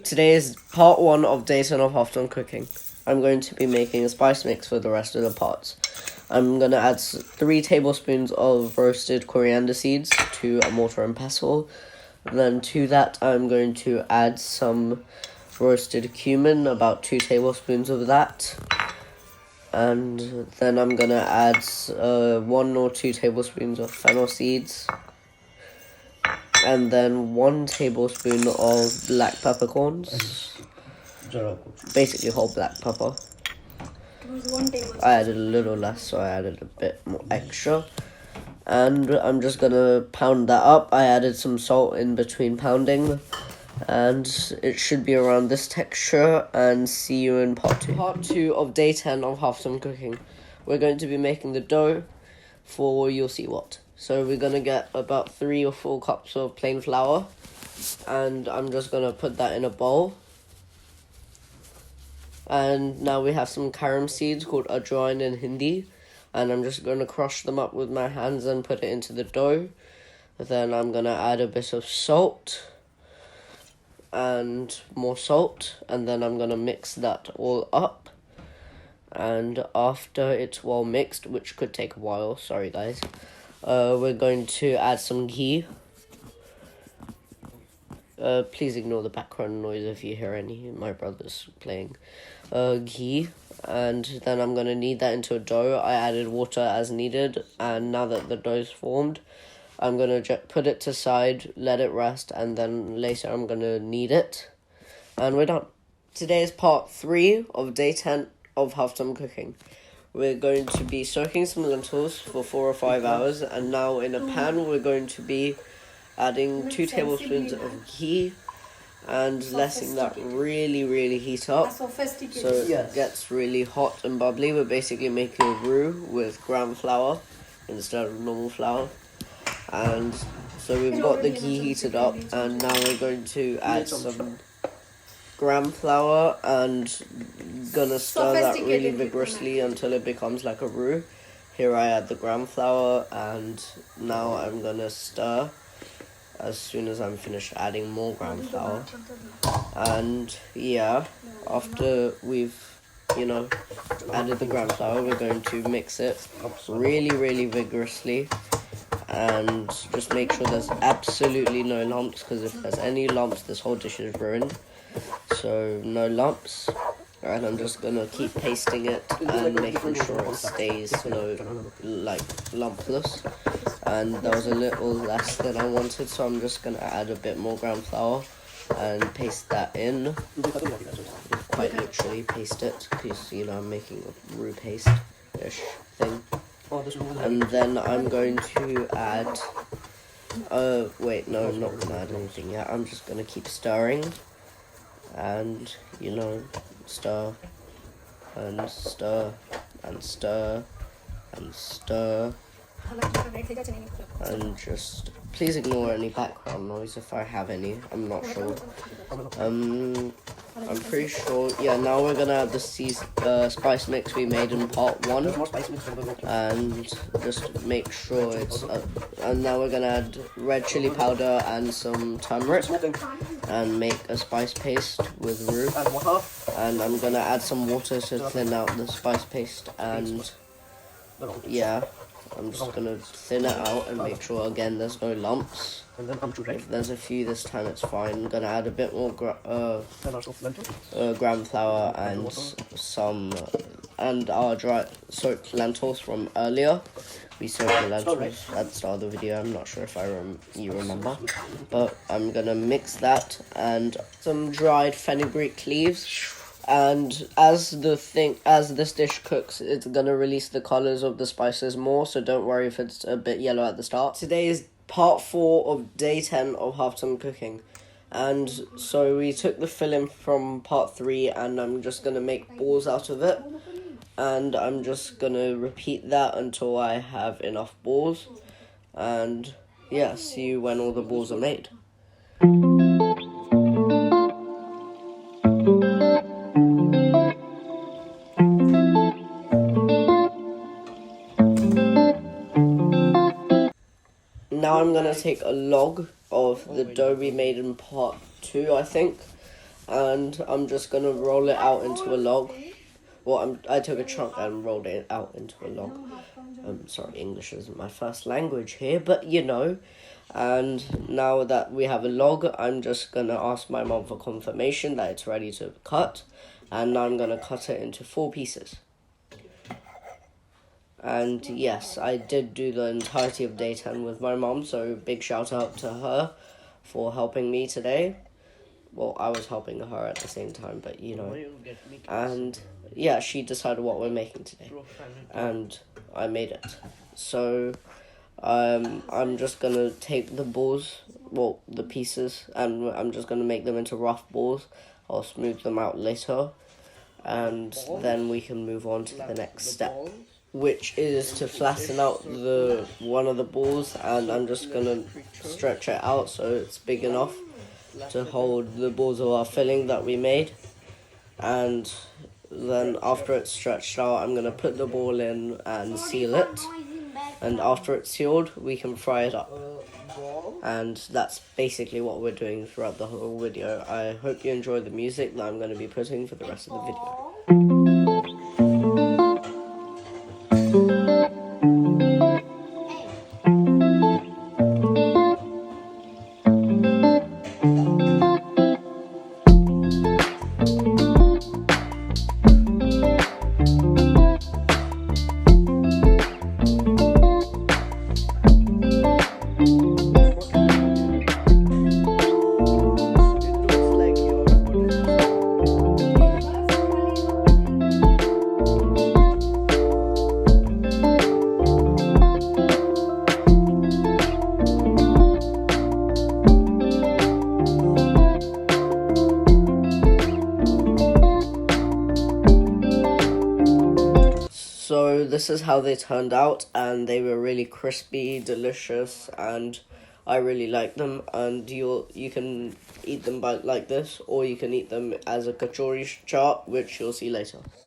Today is part 1 of day 10 of half-done cooking. I'm going to be making a spice mix for the rest of the parts. I'm going to add 3 tablespoons of roasted coriander seeds to a mortar and pestle. Then to that I'm going to add some roasted cumin, about 2 tablespoons of that. And then I'm going to add 1 or 2 tablespoons of fennel seeds. And then 1 tablespoon of black peppercorns. Basically whole black pepper. I added a little less, so I added a bit more extra. And I'm just gonna pound that up. I added some salt in between pounding. And it should be around this texture, and see you in part 2. Part 2 of day 10 of half-done cooking. We're going to be making the dough for you'll see what. So we're going to get about 3 or 4 cups of plain flour, and I'm just going to put that in a bowl. And now we have some carom seeds called ajwain in Hindi, and I'm just going to crush them up with my hands and put it into the dough. Then I'm going to add a bit of salt and more salt, and then I'm going to mix that all up. And after it's well mixed, which could take a while, sorry guys, we're going to add some ghee. Please ignore the background noise if you hear any. My brother's playing ghee. And then I'm going to knead that into a dough. I added water as needed, and now that the dough's formed, I'm going to put it to side, let it rest, and then later I'm going to knead it. And we're done. Today is part 3 of day 10 of half-done cooking. We're going to be soaking some lentils for 4 or 5 hours, and now in a pan we're going to be adding 2 tablespoons of ghee and letting that really heat up so it gets really hot and bubbly. We're basically making a roux with gram flour instead of normal flour. And so we've got the ghee heated up, and now we're going to add some gram flour and gonna stir that really vigorously until it becomes like a roux. Here I add the gram flour, and now I'm gonna stir as soon as I'm finished adding more gram flour. And yeah, after we've added the gram flour, we're going to mix it really vigorously, and just make sure there's absolutely no lumps, because if there's any lumps this whole dish is ruined. So no lumps, and I'm just gonna keep pasting it and making sure it stays lumpless. And there was a little less than I wanted, so I'm just gonna add a bit more gram flour and paste that in. Quite literally paste it, because I'm making a roux paste-ish thing. And then I'm going to add wait, no, I'm not gonna add anything yet. I'm just gonna keep stirring. And stir and stir and stir and stir, and just please ignore any background noise if I have any. I'm not sure. I'm pretty sure. Yeah, now we're gonna add the spice mix we made in part 1, and just make sure it's and now we're gonna add red chili powder and some turmeric and make a spice paste with roux. And I'm gonna add some water to thin out the spice paste, and yeah, I'm just gonna thin it out and make sure again there's no lumps. If there's a few this time, it's fine. I'm gonna add a bit more gram flour and some and our dry soaked lentils from earlier. We soaked the lentils at the start of the video. I'm not sure if you remember, but I'm gonna mix that and some dried fenugreek leaves. And as this dish cooks, it's gonna release the colors of the spices more, so don't worry if it's a bit yellow at the start. Today is part 4 of day 10 of half-done cooking, and so we took the filling from part 3, and I'm just gonna make balls out of it, and I'm just gonna repeat that until I have enough balls. And yeah, see you when all the balls are made. Now I'm going to take a log of the dough we made in part 2, I think, and I'm just gonna roll it out into a log. Well, I took a chunk and rolled it out into a log. Sorry, English isn't my first language here, but you know. And now that we have a log, I'm just gonna ask my mom for confirmation that it's ready to cut. And now I'm gonna cut it into 4 pieces. And yes, I did do the entirety of day 10 with my mom, so big shout out to her for helping me today. Well, I was helping her at the same time, but you know. And yeah, she decided what we're making today. And I made it. So I'm just gonna take the balls, well, the pieces, and I'm just gonna make them into rough balls. I'll smooth them out later. And then we can move on to the next step, which is to flatten out one of the balls, and I'm just gonna stretch it out so it's big enough to hold the balls of our filling that we made. And then after it's stretched out, I'm gonna put the ball in and seal it, and after it's sealed we can fry it up. And that's basically what we're doing throughout the whole video. I hope you enjoy the music that I'm going to be putting for the rest of the video. So this is how they turned out, and they were really crispy, delicious, and I really like them. And you can eat them like this, or you can eat them as a Kachoris chart, which you'll see later.